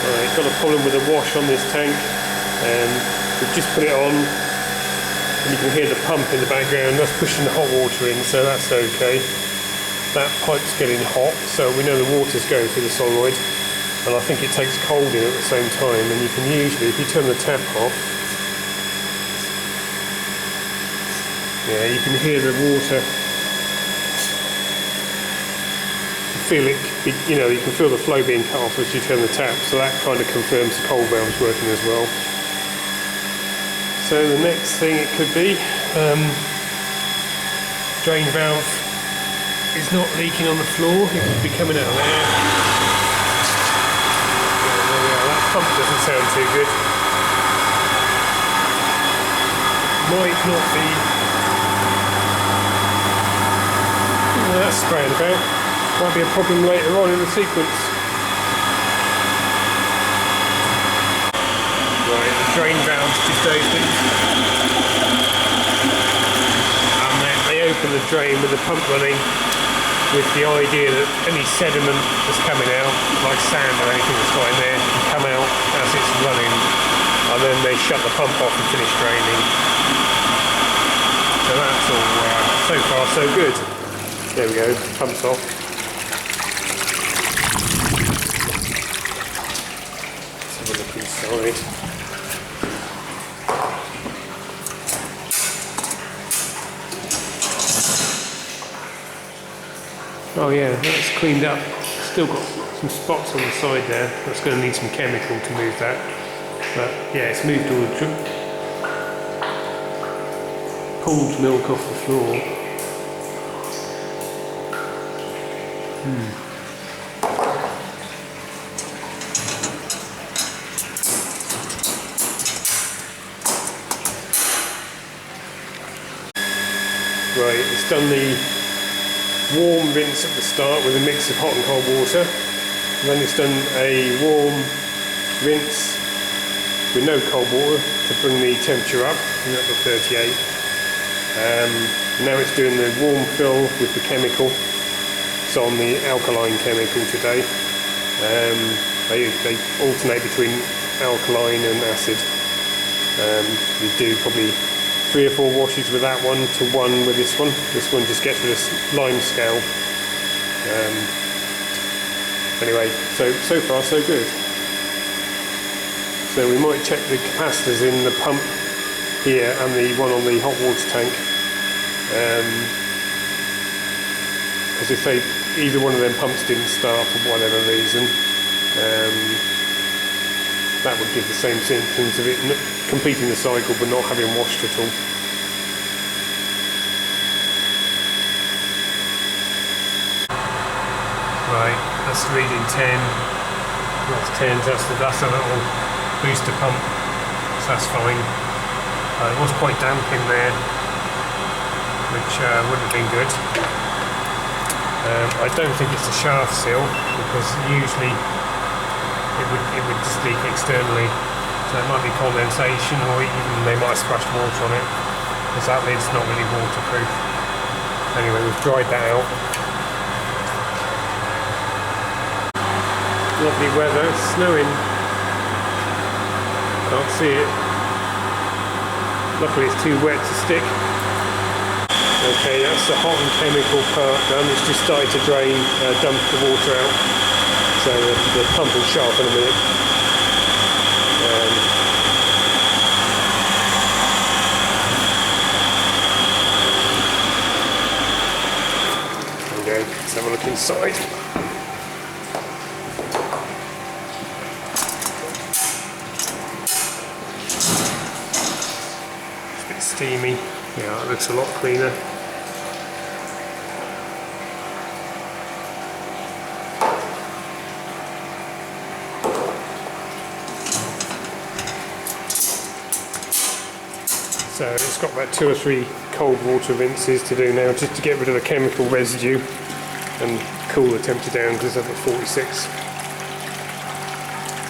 Right, got a problem with the wash on this tank. We've just put it on, and you can hear the pump in the background. That's pushing the hot water in, so that's okay. That pipe's getting hot, so we know the water's going through the solenoid, and I think it takes cold in at the same time. And you can usually, if you turn the tap off, yeah, you can hear the water. You feel it, you know, you can feel the flow being cut off as you turn the tap, so that kind of confirms the cold valve's working as well. So the next thing it could be, drain valve is not leaking on the floor, it could be coming out of there. Yeah, that pump doesn't sound too good. Might not be. That's spraying about. Might be a problem later on in the sequence. Right, the drain valve's just opened. And then they open the drain with the pump running, with the idea that any sediment that's coming out, like sand or anything that's got in there, can come out as it's running, and then they shut the pump off and finish draining. So that's all, so far so good. There we go, pump's off. Let's have a look inside. Oh yeah, that's cleaned up. Still got some spots on the side there. That's going to need some chemical to move that. But yeah, it's moved all the pulled milk off the floor. Right, it's done the warm rinse at the start with a mix of hot and cold water, and then it's done a warm rinse with no cold water to bring the temperature up to 38. Now it's doing the warm fill with the chemical. It's on the alkaline chemical today. They alternate between alkaline and acid. You do probably 3 or 4 washes with that one to 1 with this one. This one just gets rid of lime scale. Anyway, so far so good. So we might check the capacitors in the pump here and the one on the hot water tank. Because if either one of them pumps didn't start for whatever reason, that would give the same symptoms of it completing the cycle but not having washed at all. Right, that's reading 10. That's 10. That's a little booster pump, so that's fine. It was quite damp in there, which wouldn't have been good. I don't think it's a shaft seal, because usually it would just leak externally. So it might be condensation, or even they might have splashed water on it, because that lid's not really waterproof. Anyway, we've dried that out. Lovely weather, it's snowing. Can't see it. Luckily it's too wet to stick. Okay, that's the hot and chemical part done. It's just started to drain, dump the water out. So the pump will shut off in a minute. There we go, let's have a look inside. It's a bit steamy. Yeah, it looks a lot cleaner. So it's got about 2 or 3 cold water rinses to do now, just to get rid of the chemical residue and cool the temperature down, because it's up at 46.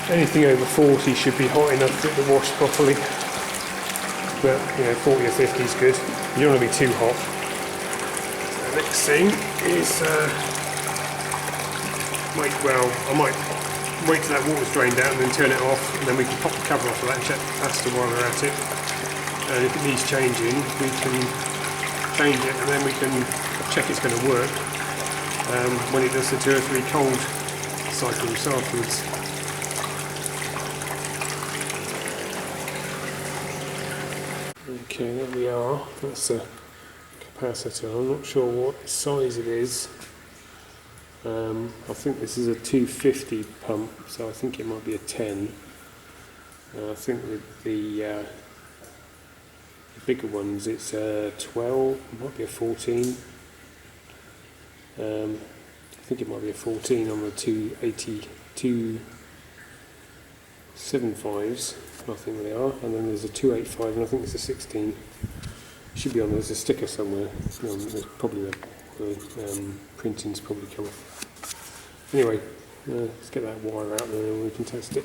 Anything over 40 should be hot enough to get the wash properly. But, you know, 40 or 50 is good. You don't want to be too hot. So the next thing is, I might wait till that water's drained out and then turn it off, and then we can pop the cover off of that and check the capacitor while we're at it. And if it needs changing, we can change it, and then we can check it's going to work when it does the 2 or 3 cold cycles afterwards. Okay, there we are. That's a capacitor. I'm not sure what size it is. I think this is a 250 pump, so I think it might be a 10. I think with the bigger ones it's 12, it might be a 14. I think it might be a 14 on the 280, 275s, I think they are, and then there's a 285 and I think it's a 16. Should be on, there's a sticker somewhere. There's probably the printing's probably come off. Anyway, let's get that wire out there and we can test it.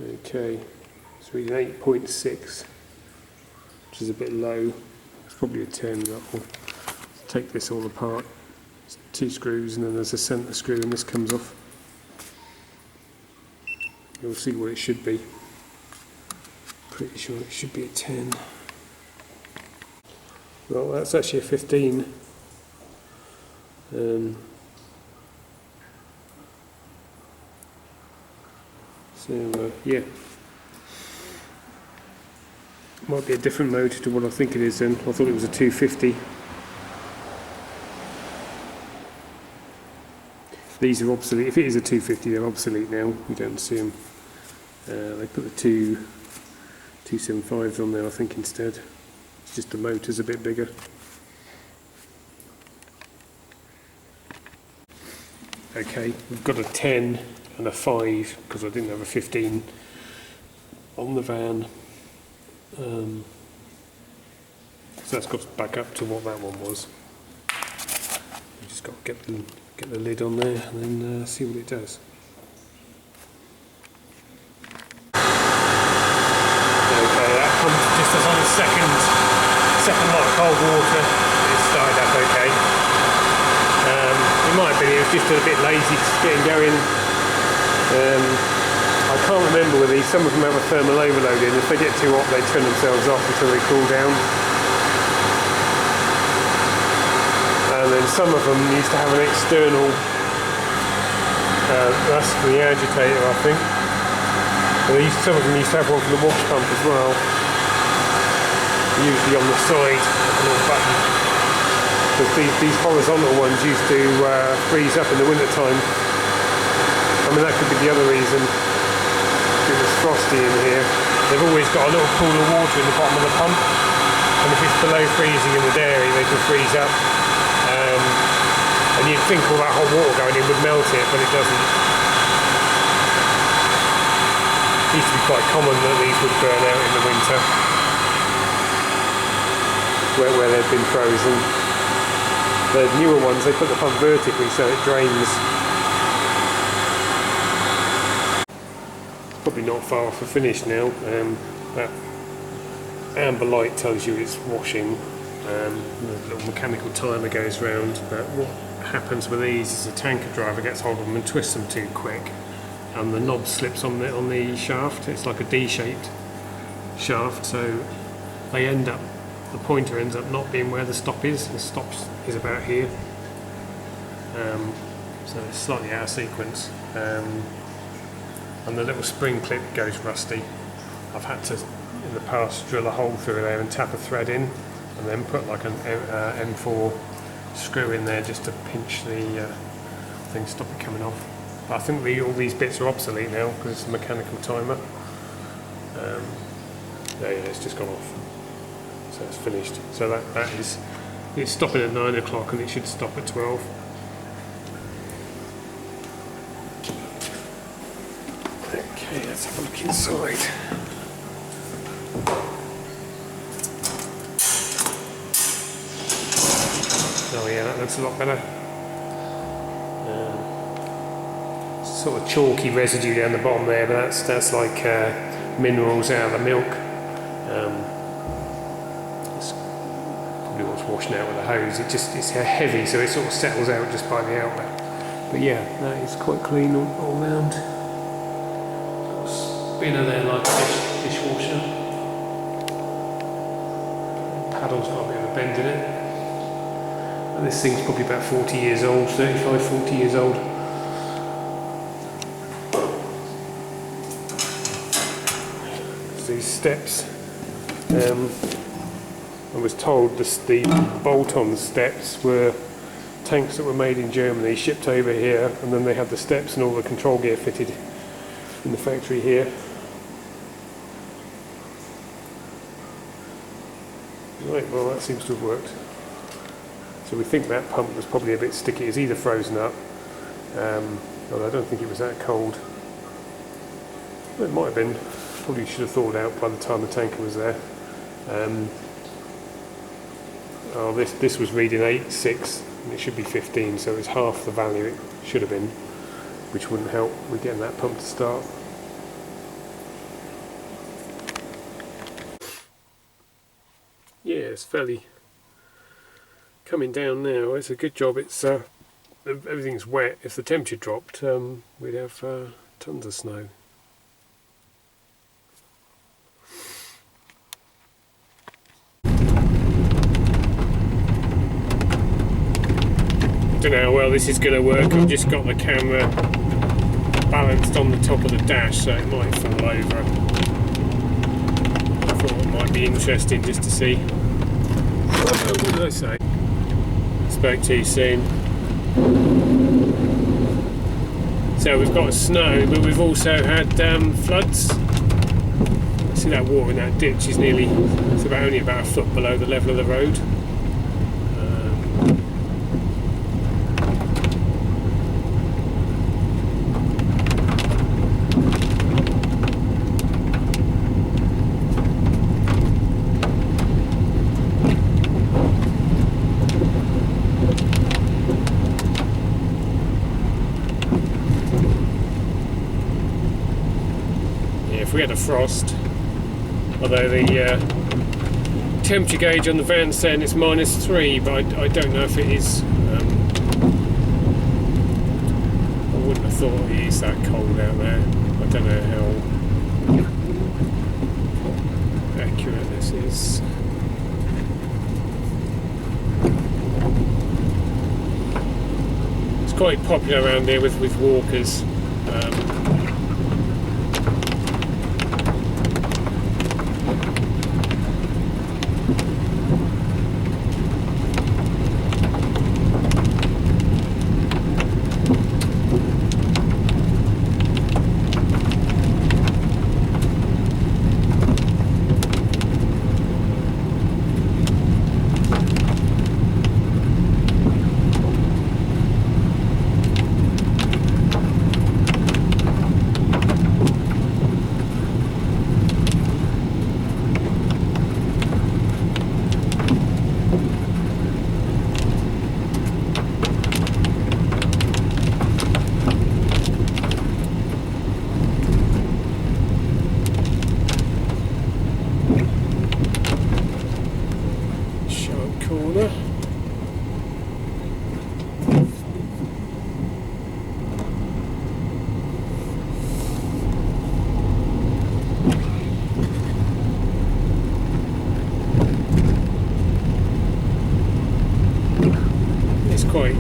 Okay, it's reading 8.6, which is a bit low. It's probably a 10. We'll take this all apart. It's 2 screws and then there's a centre screw and this comes off. You'll see what it should be. Pretty sure it should be a 10. Well, that's actually a 15. Yeah, might be a different motor to what I think it is then. I thought it was a 250. These are obsolete. If it is a 250, they're obsolete now. We don't see them. They put the 275s on there, I think, instead. It's just the motor's a bit bigger. Okay, we've got a 10 and a 5 because I didn't have a 15 on the van. So that's got back up to what that one was. We just got to get the lid on there and then see what it does. Okay, that pump just as on the second lot of cold water, it started up okay. It might have been, it was just a bit lazy getting going. I can't remember with these, some of them have a thermal overload in. If they get too hot they turn themselves off until they cool down. And then some of them used to have an external, that's the agitator I think. Some of them used to have one for the wash pump as well. Usually on the side, a little button. Because these horizontal ones used to freeze up in the winter time. I mean, that could be the other reason. It was frosty in here. They've always got a little pool of water in the bottom of the pump, and if it's below freezing in the dairy they can freeze up, and you'd think all that hot water going in would melt it, but it doesn't. It used to be quite common that these would burn out in the winter where they've been frozen. The newer ones, they put the pump vertically so it drains. Probably not far off a finish now. That amber light tells you it's washing. The little mechanical timer goes round, but what happens with these is the tanker driver gets hold of them and twists them too quick, and the knob slips on the shaft. It's like a D-shaped shaft, so they end up, the pointer ends up not being where the stop is. The stop is about here, so it's slightly out of sequence. And the little spring clip goes rusty. I've had to, in the past, drill a hole through there and tap a thread in, and then put like an M4 screw in there just to pinch the thing, stop it coming off. But I think all these bits are obsolete now because it's a mechanical timer. Yeah, it's just gone off. So it's finished. So that is, it's stopping at 9 o'clock and it should stop at 12. Okay, let's have a look inside. Oh yeah, that looks a lot better. Sort of chalky residue down the bottom there, but that's like minerals out of the milk. It's probably what's washing out with the hose. It's heavy, so it sort of settles out just by the outlet. But yeah, that is quite clean all round. Spinner there like a dishwasher. Paddle's got a bit of a bend in it. And this thing's probably about 40 years old, 35, 40 years old. So these steps, I was told the bolt-on steps were tanks that were made in Germany, shipped over here, and then they had the steps and all the control gear fitted in the factory here. Right, well that seems to have worked. So we think that pump was probably a bit sticky. It's either frozen up, although I don't think it was that cold. Well, it might have been. Probably should have thawed out by the time the tanker was there. Oh, this was reading 8.6 and it should be 15, so it's half the value it should have been, which wouldn't help with getting that pump to start. Yeah, it's fairly coming down now. It's a good job. It's everything's wet. If the temperature dropped, we'd have tons of snow. I don't know how well this is going to work. I've just got the camera balanced on the top of the dash, so it might fall over. I thought it might be interesting just to see. What did I say? Spoke to you soon. So we've got snow, but we've also had floods. See that water in that ditch is it's only about a foot below the level of the road. If we had a frost, although the temperature gauge on the van's saying it's -3, but I don't know if it is. I wouldn't have thought it is that cold out there. I don't know how accurate this is. It's quite popular around here with walkers. Quite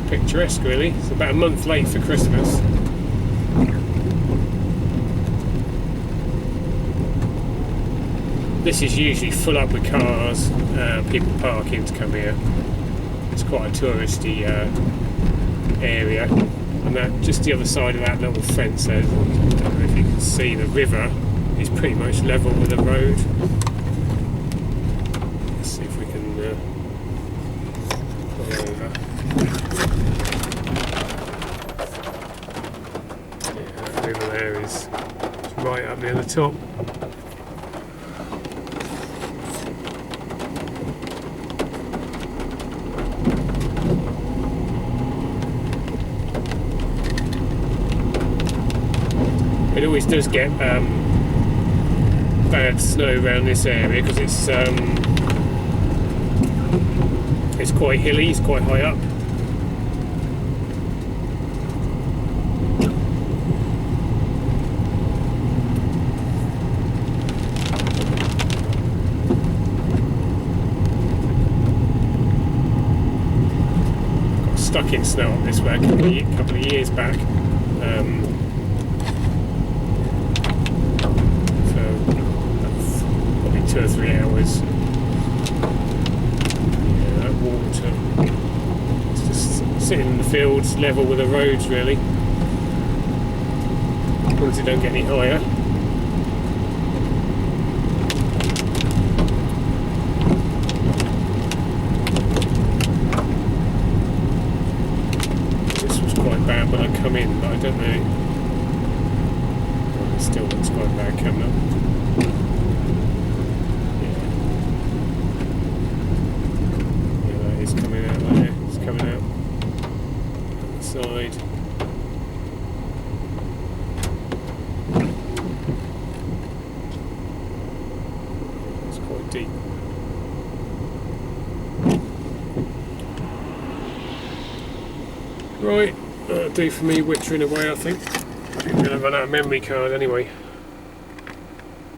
picturesque really. It's about a month late for Christmas. This is usually full up with cars, people parking to come here. It's quite a touristy area, and that just the other side of that little fence there, I don't know if you can see, the river is pretty much level with the road. Let's see if we can over. Yeah, that river there is right up near the top. It always does get bad snow around this area because it's quite hilly, it's quite high up. chucking snow up this way a couple of years back. So that's probably 2 or 3 hours. Yeah, that water. It's just sitting in the fields, level with the roads really. As long as it don't get any higher. Bad when I come in, but I don't know. Well, it still looks quite bad coming up. Yeah, that is coming out there. It's coming out the side. It's quite deep. Right. That'll do for me wittering away, I think. I'm going to run out of memory card anyway.